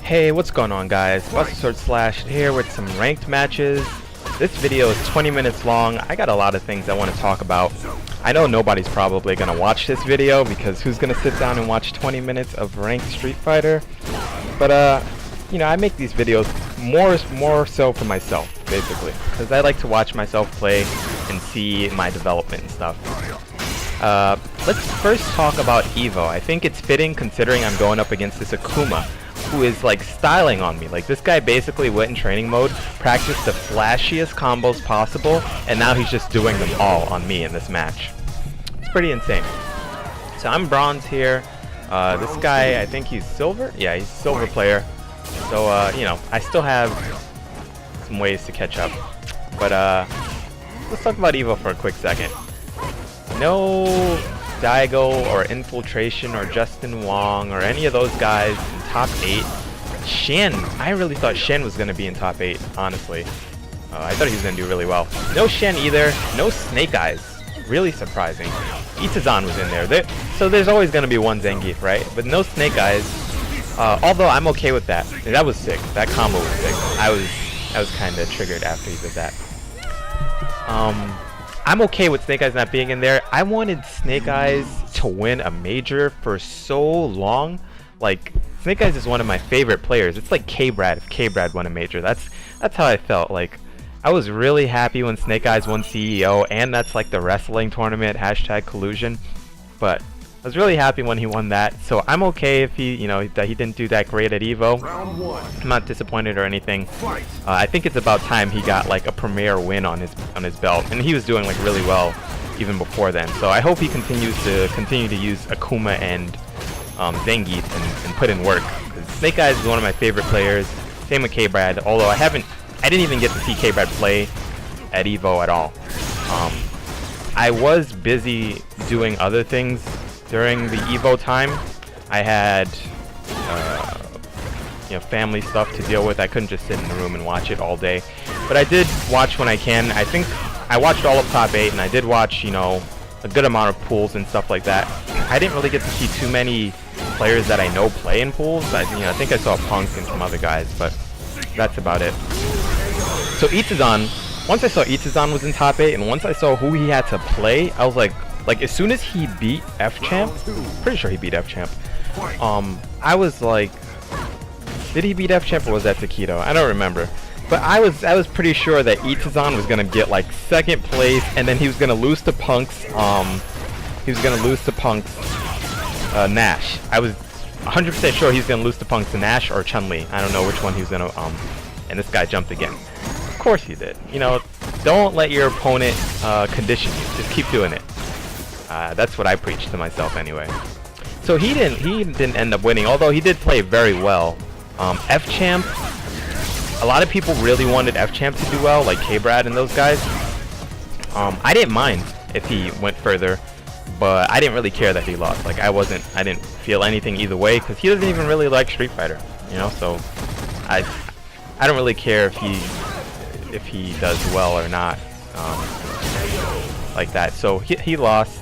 Hey, what's going on, guys? Buster_Slash here with some ranked matches. This video is 20 minutes long. I got a lot of things I want to talk about. I know nobody's probably going to watch this video because who's going to sit down and watch 20 minutes of ranked Street Fighter? But you know, I make these videos more so for myself, basically, because I like to watch myself play and see my development and stuff. Let's first talk about Evo. I think it's fitting considering I'm going up against this Akuma, who is like styling on me. Like, this guy basically went in training mode, practiced the flashiest combos possible, and now he's just doing them all on me in this match. It's pretty insane. So I'm bronze here. This guy, I think he's silver? Yeah, he's a silver player. So, you know, I still have some ways to catch up. But, let's talk about Evo for a quick second. No Daigo or Infiltration or Justin Wong or any of those guys in top 8. Shen, I really thought Shen was going to be in top 8, honestly. I thought he was going to do really well. No Shen either. No Snake Eyes. Really surprising. Itazan was in there. So there's always going to be one Zangief, right? But no Snake Eyes. Although I'm okay with that. That was sick. That combo was sick. I was kind of triggered after he did that. I'm okay with Snake Eyes not being in there. I wanted Snake Eyes to win a major for so long. Like, Snake Eyes is one of my favorite players. It's like K-Brad if K-Brad won a major. That's how I felt. Like, I was really happy when Snake Eyes won CEO, and that's like the wrestling tournament, #collusion. But I was really happy when he won that. So I'm okay if he, you know, that he didn't do that great at Evo. I'm not disappointed or anything. I think it's about time he got like a premier win on his belt, and he was doing like really well even before then. So I hope he continues to use Akuma and Zangief and put in work. Snake Eyes is one of my favorite players. Same with K-Brad, although I didn't even get to see K-Brad play at Evo at all. I was busy doing other things during the Evo time. I had you know, family stuff to deal with. I couldn't just sit in the room and watch it all day. But I did watch when I can. I think I watched all of top 8, and I did watch, you know, a good amount of pools and stuff like that. I didn't really get to see too many players that I know play in pools. I think I saw Punk and some other guys, but that's about it. So Itazan, once I saw Itazan was in top 8, and once I saw who he had to play, I was like as soon as he beat F-Champ, pretty sure he beat F-Champ, I was like, did he beat F-Champ or was that Takedo? I don't remember. But I was pretty sure that Itazan was gonna get like 2nd place, and then he was gonna lose to Punk's Nash. I was 100% sure he was gonna lose to Punk's Nash or Chun-Li. I don't know which one he was gonna and this guy jumped again. Of course he did. You know, don't let your opponent condition you. Just keep doing it. That's what I preach to myself anyway. So he didn't end up winning, although he did play very well. F-Champ, a lot of people really wanted F-Champ to do well, like K-Brad and those guys. I didn't mind if he went further, but I didn't really care that he lost. Like, I didn't feel anything either way, because he doesn't even really like Street Fighter, you know. So I don't really care if he does well or not, like that. So he lost.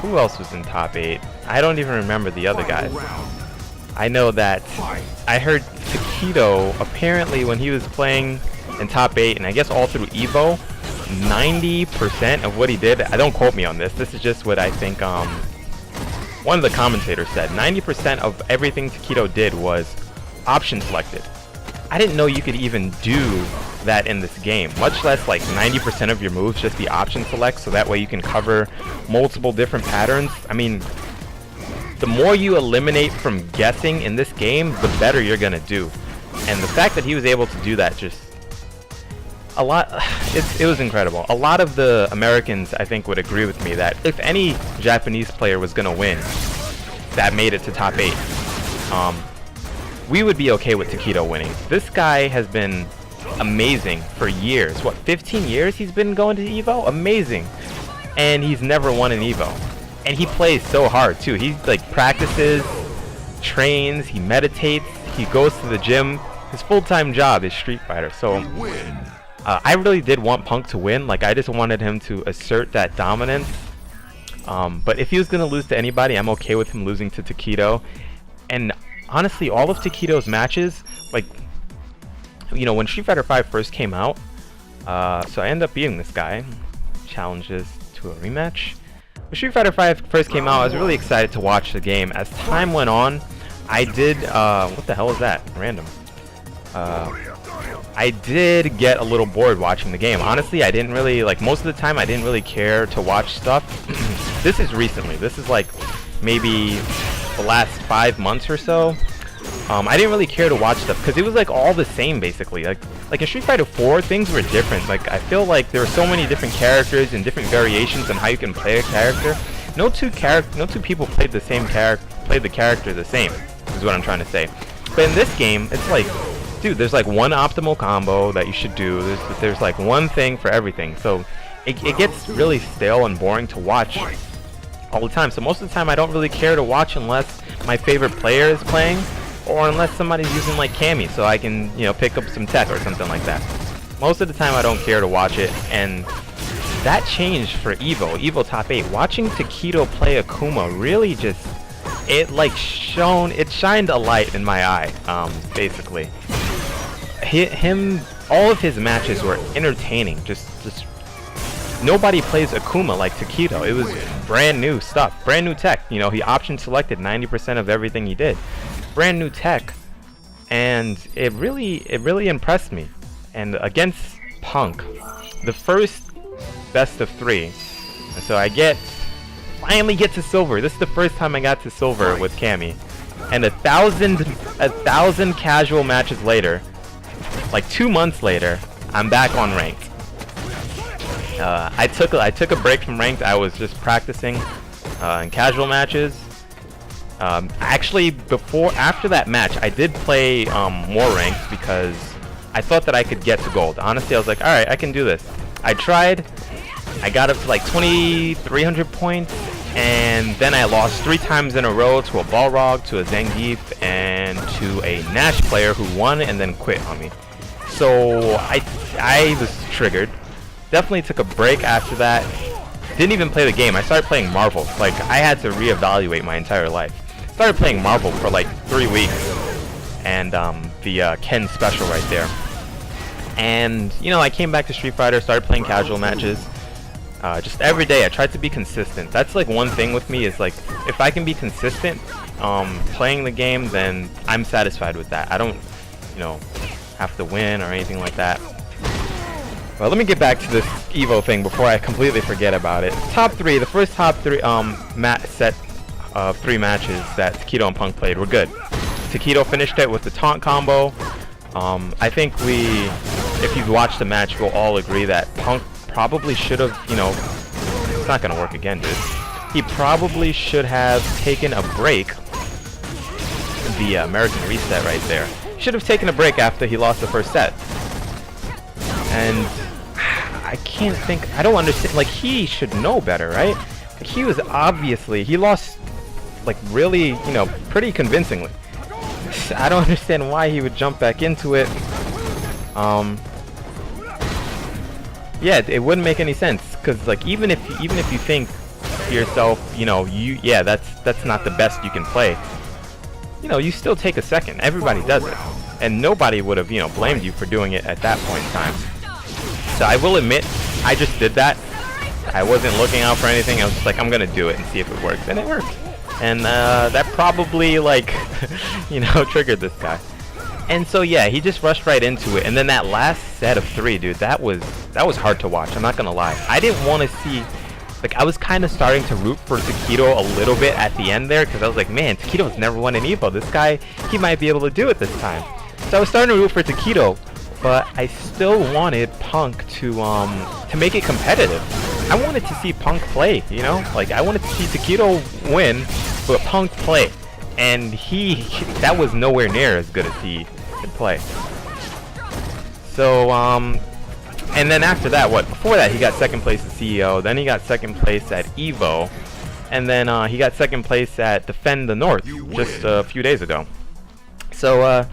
Who else was in top 8? I don't even remember the other guys. I know that I heard Takedo, apparently when he was playing in top 8, and I guess all through Evo, 90% of what he did, don't quote me on this, this is just what I think one of the commentators said, 90% of everything Takedo did was option selected. I didn't know you could even do that in this game, much less like 90% of your moves just be option select, so that way you can cover multiple different patterns. I mean, the more you eliminate from guessing in this game, the better you're gonna do. And the fact that he was able to do that, just a lot, it was incredible. A lot of the Americans, I think, would agree with me that if any Japanese player was gonna win that made it to top 8, we would be okay with Takedo winning. This guy has been amazing for years. What, 15 years he's been going to Evo? Amazing. And he's never won an Evo. And he plays so hard too. He like practices, trains, he meditates, he goes to the gym. His full-time job is Street Fighter. So I really did want Punk to win. Like, I just wanted him to assert that dominance. But if he was going to lose to anybody, I'm okay with him losing to Takedo. And honestly, all of Taquito's matches, like, you know, when Street Fighter V first came out, so I ended up beating this guy. Challenges to a rematch. When Street Fighter V first came out, I was really excited to watch the game. As time went on, I did, what the hell is that? Random. I did get a little bored watching the game. Honestly, I didn't really, like, most of the time I didn't really care to watch stuff. This is recently. This is like maybe the last 5 months or so. I didn't really care to watch stuff because it was like all the same basically. Like in Street Fighter 4, things were different. Like I feel like there were so many different characters and different variations on how you can play a character. No two people played the same played the character the same. Is what I'm trying to say. But in this game, it's like, dude, there's like one optimal combo that you should do. There's like one thing for everything. So it gets really stale and boring to watch all the time. So most of the time I don't really care to watch unless my favorite player is playing, or unless somebody's using like Cammy, so I can, you know, pick up some tech or something like that. Most of the time I don't care to watch it, and that changed for Evo Top 8. Watching Taquito play Akuma really just, it shined a light in my eye, basically. All of his matches were entertaining. Just nobody plays Akuma like Taquito. It was brand new stuff, brand new tech. You know, he option selected 90% of everything he did. Brand new tech, and it really impressed me. And against Punk, the first best of 3, and so I finally get to silver. This is the first time I got to silver with Cammy, and a thousand casual matches later, like 2 months later, I'm back on ranked. I took a break from ranked. I was just practicing in casual matches. Actually, after that match, I did play more ranked because I thought that I could get to gold. Honestly, I was like, all right, I can do this. I tried. I got up to like 2,300 points, and then I lost 3 times in a row to a Balrog, to a Zangief, and to a Nash player who won and then quit on me. So I was triggered. Definitely took a break after that. Didn't even play the game. I started playing Marvel. Like, I had to reevaluate my entire life. Started playing Marvel for like 3 weeks, and the Ken special right there. And you know, I came back to Street Fighter, started playing casual matches. Just every day, I tried to be consistent. That's like one thing with me, is like, if I can be consistent playing the game, then I'm satisfied with that. I don't, you know, have to win or anything like that. Well, let me get back to this Evo thing before I completely forget about it. Top 3, the first top 3 set of 3 matches that Taquito and Punk played were good. Taquito finished it with the taunt combo. I think if you've watched the match, we'll all agree that Punk probably should have, you know, it's not gonna work again, dude. He probably should have taken a break. The American reset right there. Should have taken a break after he lost the first set. And I can't think, I don't understand, like, he should know better, right? Like, he was obviously, he lost, like, really, you know, pretty convincingly. I don't understand why he would jump back into it. Yeah, it wouldn't make any sense, because, like, even if you think to yourself, you know, yeah, that's not the best you can play, you know, you still take a second. Everybody does it, and nobody would have, you know, blamed you for doing it at that point in time. So I will admit, I just did that. I wasn't looking out for anything. I was just like, I'm gonna do it and see if it works, and it worked. And that probably, like, you know, triggered this guy. And so yeah, he just rushed right into it. And then that last set of 3, dude, that was hard to watch. I'm not gonna lie. I didn't want to see. Like, I was kind of starting to root for Taquito a little bit at the end there, because I was like, man, Taquito's never won an Evo. This guy, he might be able to do it this time. So I was starting to root for Taquito, but I still wanted Punk to make it competitive. I wanted to see Punk play, you know? Like, I wanted to see Taquito win, but Punk play. And that was nowhere near as good as he could play. So, and then after that, before that, he got second place at CEO, then he got second place at Evo, and then he got second place at Defend the North just a few days ago. So,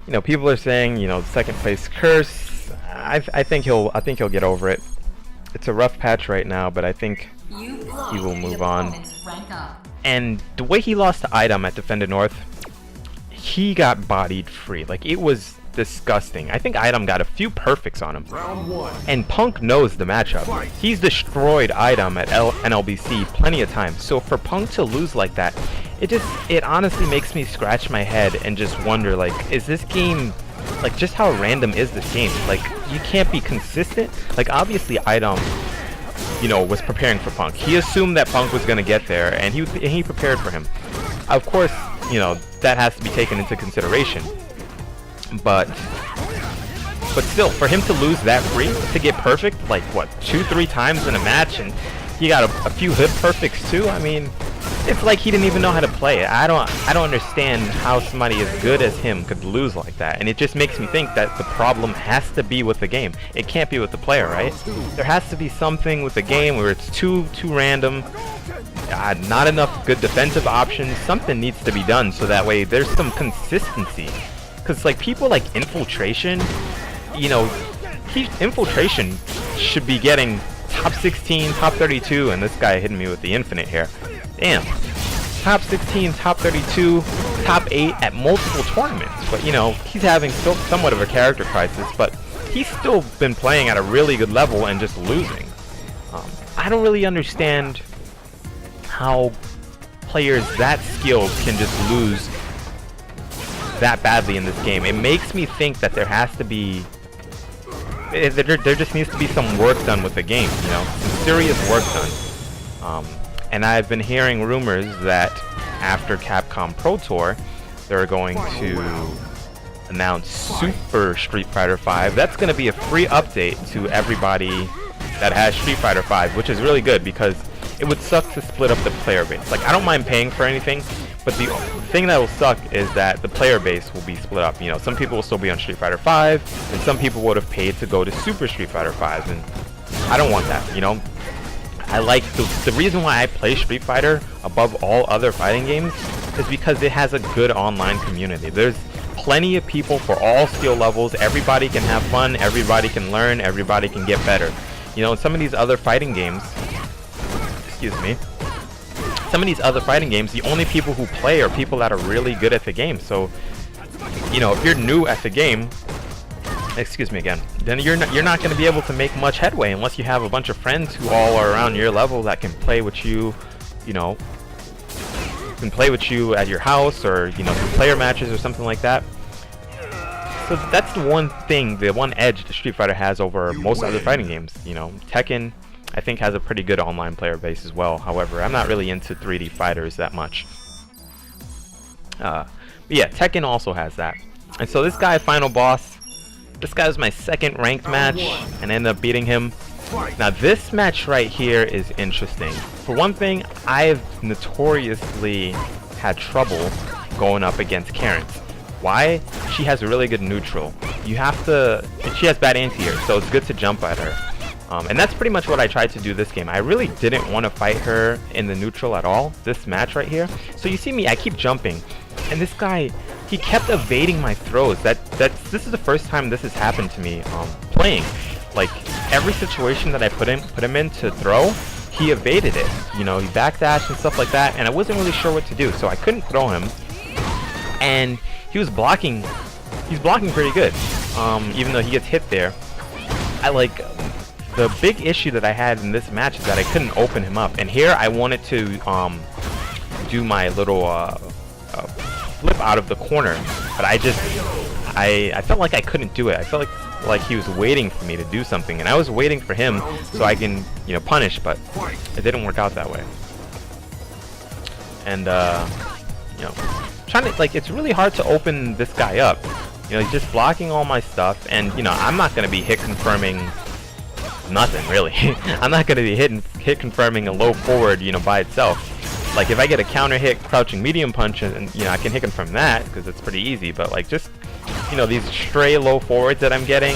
you know, people are saying, you know, second place curse. I think he'll get over it. It's a rough patch right now, but I think he will move on. And the way he lost to Item at Defend the North, he got bodied free. Like, it was disgusting. I think Item got a few perfects on him. And Punk knows the matchup. He's destroyed Item at NLBC plenty of times. So for Punk to lose like that, it honestly makes me scratch my head and just wonder, like, is this game, like, just how random is this game? Like, you can't be consistent. Like, obviously Item, you know, was preparing for Punk. He assumed that Punk was going to get there, and he prepared for him. Of course, you know, that has to be taken into consideration. But still, for him to lose that free, to get perfect, like, what, 2-3 times in a match, and he got a few hit perfects too, I mean, it's like he didn't even know how to play it. I don't understand how somebody as good as him could lose like that, and it just makes me think that the problem has to be with the game. It can't be with the player, right? There has to be something with the game where it's too random, not enough good defensive options. Something needs to be done so that way there's some consistency. Because, like, people like Infiltration, you know, Infiltration should be getting top 16, top 32, and this guy hitting me with the infinite here. Damn. Top 16, top 32, top 8 at multiple tournaments. But, you know, he's having still somewhat of a character crisis, but he's still been playing at a really good level and just losing. I don't really understand how players that skilled can just lose that badly in this game. It makes me think that there has to be, there just needs to be some work done with the game, you know, some serious work done. And I've been hearing rumors that after Capcom Pro Tour, they're going to announce Super Street Fighter V. That's going to be a free update to everybody that has Street Fighter V, which is really good because it would suck to split up the player base. Like, I don't mind paying for anything, but the thing that will suck is that the player base will be split up. You know, some people will still be on Street Fighter V, and some people would have paid to go to Super Street Fighter V, and I don't want that, you know? I like, the reason why I play Street Fighter above all other fighting games is because it has a good online community. There's plenty of people for all skill levels. Everybody can have fun, everybody can learn, everybody can get better. You know, in some of these other fighting games, excuse me, some of these other fighting games, the only people who play are people that are really good at the game. So, you know, if you're new at the game, excuse me again, then you're not going to be able to make much headway unless you have a bunch of friends who all are around your level that can play with you, you know, can play with you at your house, or, you know, through player matches or something like that. So that's the one thing, the one edge that Street Fighter has over most other fighting games. You know, Tekken, I think, has a pretty good online player base as well. However, I'm not really into 3D fighters that much. But yeah, Tekken also has that. And so this guy, final boss, this guy was my second ranked match and ended up beating him. Now this match right here is interesting. For one thing, I've notoriously had trouble going up against Karen. Why? She has a really good neutral. You have to, and she has bad anti-air, so it's good to jump at her. And that's pretty much what I tried to do this game. I really didn't want to fight her in the neutral at all, this match right here. So you see me, I keep jumping, and this guy, he kept evading my throws. This is the first time this has happened to me playing. Like, every situation that I put him in to throw, he evaded it. You know, he backdashed and stuff like that, and I wasn't really sure what to do, so I couldn't throw him. And he was blocking, he's blocking pretty good, even though he gets hit there. The big issue that I had in this match is that I couldn't open him up. And here I wanted to do my little flip out of the corner, but I felt like I couldn't do it. I felt like he was waiting for me to do something, and I was waiting for him so I can, you know, punish, but it didn't work out that way. And you know, trying to, like, it's really hard to open this guy up. You know, he's just blocking all my stuff, and, you know, I'm not gonna be hit confirming nothing really. I'm not gonna be hit confirming a low forward, you know, by itself. Like, if I get a counter hit crouching medium punch, and you know, I can hit confirm that because it's pretty easy, but like, just, you know, these stray low forwards that I'm getting,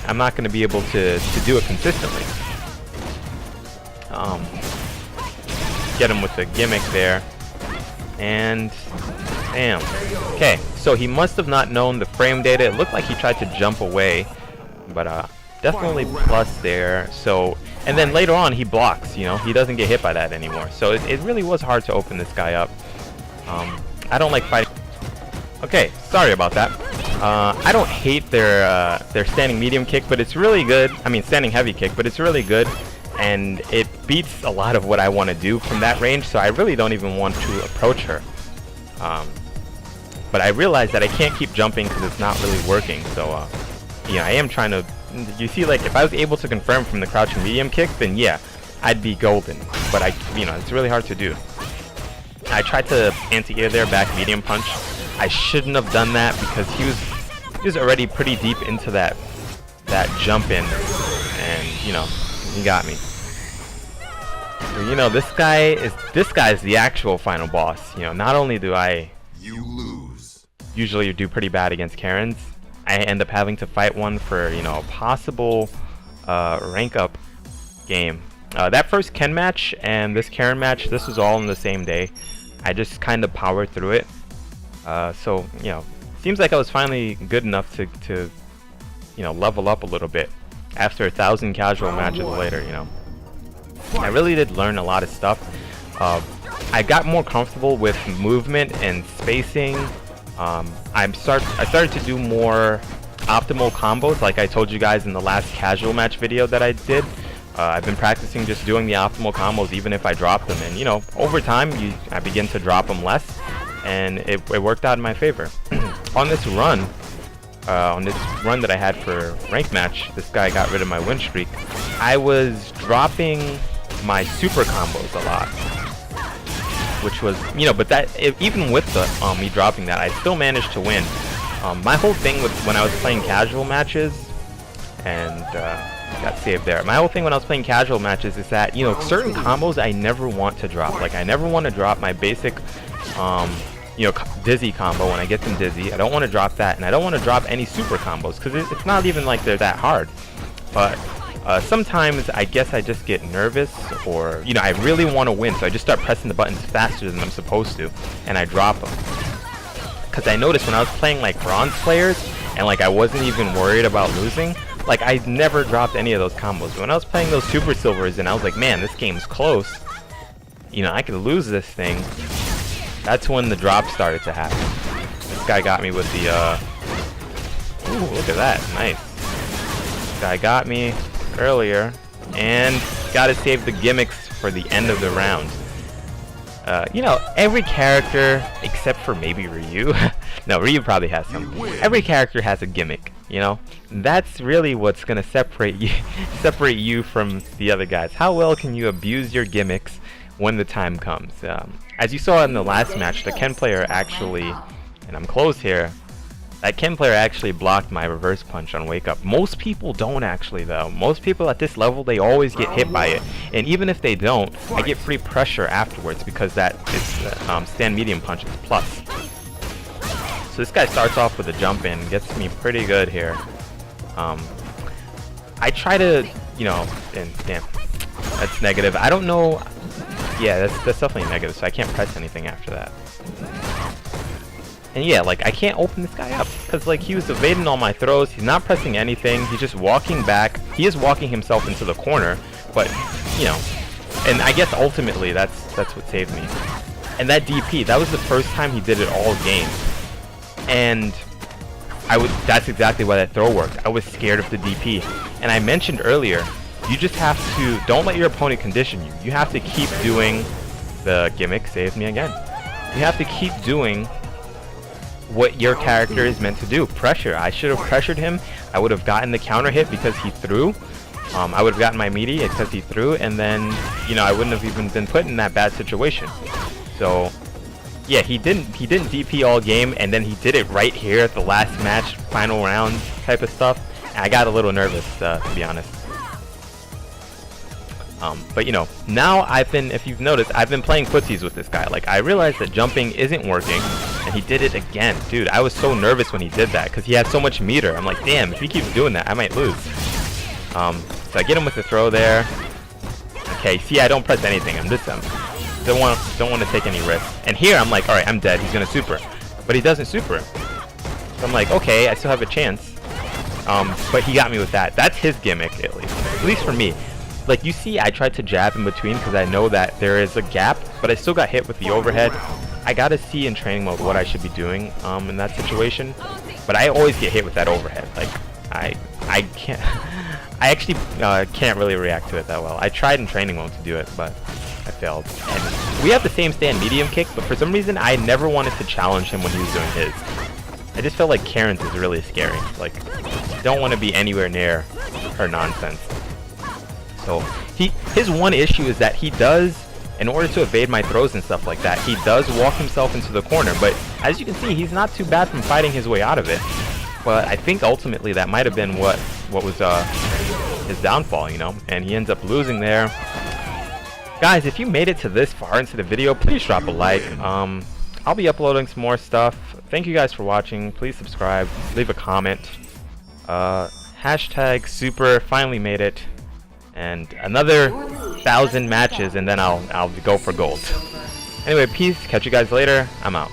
I'm not gonna be able to do it consistently. Get him with the gimmick there, and damn. Okay, so he must have not known the frame data. It looked like he tried to jump away, but definitely plus there. So, and then later on he blocks, you know, he doesn't get hit by that anymore. So it really was hard to open this guy up. I don't like fighting. Okay, sorry about that. I don't hate their standing medium kick, but it's really good. I mean, standing heavy kick, but it's really good, and it beats a lot of what I want to do from that range. So I really don't even want to approach her. But I realize that I can't keep jumping because it's not really working. So yeah, I am trying to. You see, like if I was able to confirm from the crouching medium kick, then yeah, I'd be golden. But it's really hard to do. I tried to anti-air there, back medium punch. I shouldn't have done that because he was already pretty deep into that jump in, and he got me. So, this guy is the actual final boss. Not only do I usually do pretty bad against Karens, I end up having to fight one for a possible rank up game. That first Ken match and this Karen match, this was all in the same day. I just kind of powered through it. So seems like I was finally good enough to level up a little bit after 1,000 casual matches later. I really did learn a lot of stuff. I got more comfortable with movement and spacing. I started to do more optimal combos, like I told you guys in the last casual match video that I did. I've been practicing just doing the optimal combos even if I drop them, and over time I begin to drop them less, and it worked out in my favor. On this run that I had for rank match, this guy got rid of my win streak. I was dropping my super combos a lot, which was but even with the me dropping that, I still managed to win. My whole thing with when I was playing casual matches, and got saved there. My whole thing when I was playing casual matches is that certain combos I never want to drop. Like I never want to drop my basic dizzy combo when I get them dizzy. I don't want to drop that, and I don't want to drop any super combos because it's not even like they're that hard. But sometimes I guess I just get nervous, or I really want to win, so I just start pressing the buttons faster than I'm supposed to, and I drop them. Because I noticed when I was playing like bronze players, and like I wasn't even worried about losing, like I never dropped any of those combos. But when I was playing those super silvers, and I was like, man, this game's close, I could lose this thing. That's when the drop started to happen. This guy got me with the ooh, look at that, nice. This guy got me earlier, and gotta save the gimmicks for the end of the round. Every character except for maybe Ryu. No, Ryu probably has some. Every character has a gimmick. That's really what's gonna separate you from the other guys. How well can you abuse your gimmicks when the time comes? As you saw in the last match, the Ken player actually, and I'm close here, that Ken player actually blocked my reverse punch on wake up. Most people don't actually though. Most people at this level, they always get hit by it. And even if they don't, I get free pressure afterwards because that is stand medium punch is plus. So this guy starts off with a jump in, gets me pretty good here. I try to, and damn, that's negative. I don't know. Yeah, that's definitely negative, so I can't press anything after that. And yeah, like I can't open this guy up because like he was evading all my throws. He's not pressing anything. He's just walking back. He is walking himself into the corner, but and I guess ultimately that's what saved me. And that DP, that was the first time he did it all game. And that's exactly why that throw worked. I was scared of the DP. And I mentioned earlier, you just have to, don't let your opponent condition you. You have to keep doing the gimmick, saved me again. You have to keep doing what your character is meant to do. Pressure. I should have pressured him. I would have gotten the counter hit because he threw. I would have gotten my meaty because he threw, and then, I wouldn't have even been put in that bad situation. So, yeah, he didn't DP all game, and then he did it right here at the last match, final round type of stuff. And I got a little nervous, to be honest. But now if you've noticed, I've been playing footsies with this guy. Like, I realized that jumping isn't working, and he did it again. Dude, I was so nervous when he did that, because he had so much meter. I'm like, damn, if he keeps doing that, I might lose. So I get him with the throw there. Okay, see, I don't press anything. I'm just, don't want to take any risks. And here, I'm like, alright, I'm dead. He's gonna super. But he doesn't super. So I'm like, okay, I still have a chance. But he got me with that. That's his gimmick, at least for me. Like, you see, I tried to jab in between because I know that there is a gap, but I still got hit with the overhead. I gotta see in training mode what I should be doing in that situation. But I always get hit with that overhead. Like I can't. I actually can't really react to it that well. I tried in training mode to do it, but I failed. And we have the same stand medium kick, but for some reason I never wanted to challenge him when he was doing his. I just felt like Karen's is really scary. Like, you don't want to be anywhere near her nonsense. So his one issue is that he does, in order to evade my throws and stuff like that, he does walk himself into the corner. But as you can see, he's not too bad from fighting his way out of it. But I think ultimately that might have been what was his downfall, you know, and he ends up losing there. Guys, if you made it to this far into the video, please drop a like. I'll be uploading some more stuff. Thank you guys for watching. Please subscribe, leave a comment. Hashtag super, finally made it. And another 1,000 matches and then I'll go for gold. Anyway, peace, catch you guys later. I'm out.